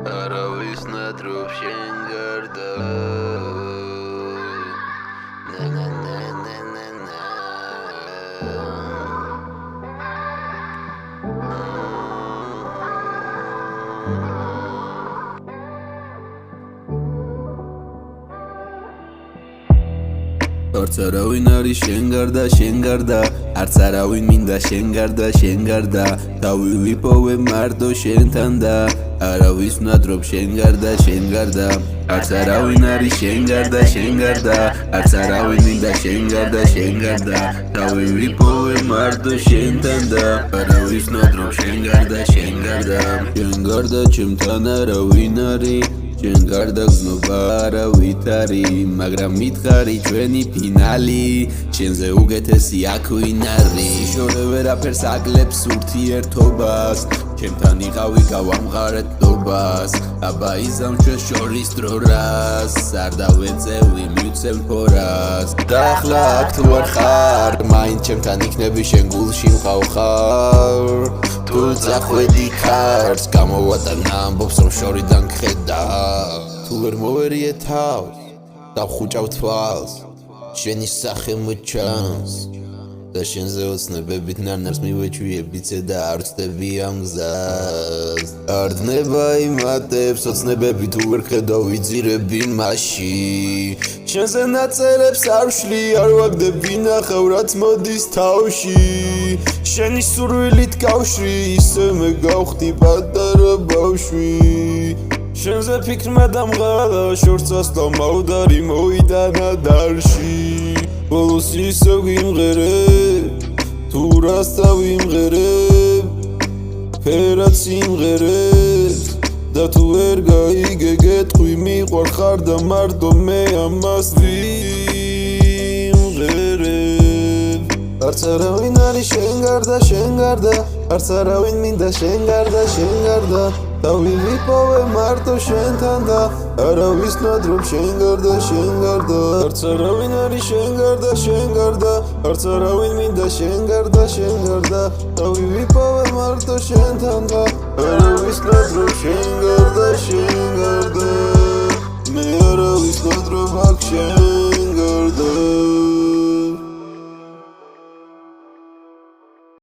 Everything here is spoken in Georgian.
Arawis na trup shengarda Na na na na na na Arts arawin არის შენ გარდა არც არავინ მინდა შენ გარდა დავი ვიპოვე მარტო შენთან და არავის ნადრობ შენ გარდა არც არავინ არის შენ გარდა არც არავინ მინდა შენ გარდა დავი ვიპოვე მარტო შენთან და არავის ნადრობ შენ გარდა შენ გარდა ჩემთან არავინ არის შენ გარდა გზნობა არავით არის მაგრამ მითხარი ჩვენი ფინალი შენზე უგეთესი აქ ვინ არის შორე ვერაფერს აკლებს ურთიერთობას ჩემთან იყავი გავამყარეთ დობას აბა იზამ ჩვენ შორის დრორას არ დავეწევი მივცემ ფორას და ახლა აქ თუ არ ხარ მაინც ჩემთან იქნები შენ გულში მყავ ხარ თუ წახვედი ხარს გამოვატანა ამბობს რომ შორიდან გხედა თუ ვერ მოვერიე თავს დავხუჭავ თვალს შენი სახე მოჩანს და შენზე ოცნებებით ნარნარს მივეჩვიებიცე და არ ვწდები ამ გზას არ დნება იმატებს ოცნებები თუ ვერ ხედავ ვიძირები მასში შენზე ნაწერებს არ ვშლი არ ვაგდები ნახავ რაც მოდის თავში შენი სურვილით გავშრი ისე მე გავხდი პატარა ბავშვი შენზე ფიქრმა დამღალა შორს ასლა მავდარი მოიტანა დარში ბოლოს ისე ვიმღერებ თუ რას დავიმღერებ ფერად სიმღერებს და თუ ვერ გაიგე გეტყვი მიყვარხარ და მარტო მე ამას ვიმღერებ არც არავინ არის შენ გარდა არც არავინ მინდა შენ გარდა დავი ვიპოვე მარტო შენთან და არავის ნადრობ შენ გარდა არც არავინ არის შენ გარდა არც არავინ მინდა შენ გარდა დავი ვიპოვე მარტო შენთან და არავის ნადრობ